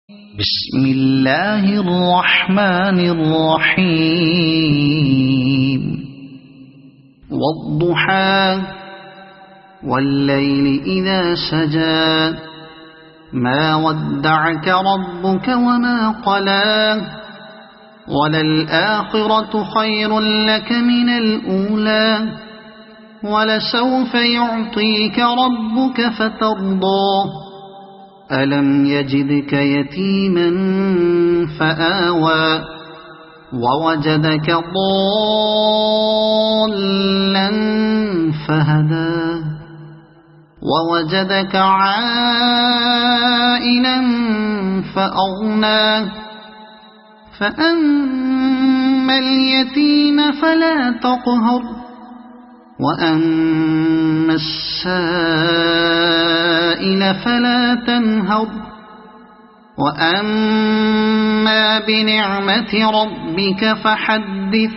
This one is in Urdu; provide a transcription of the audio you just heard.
بسم اللہ الرحمن الرحیم والضحى والليل إذا سجى ما ودعك ربك وما قلى وللآخرة خير لك من الأولى ولسوف يعطيك ربك فترضى ألم يجدك يتيما فآوى ووجدك ضالا فهدى ووجدك عائلا فأغنى فأما اليتيم فلا تقهر وأما السائل فلا تنهر وأما بنعمة ربك فحدث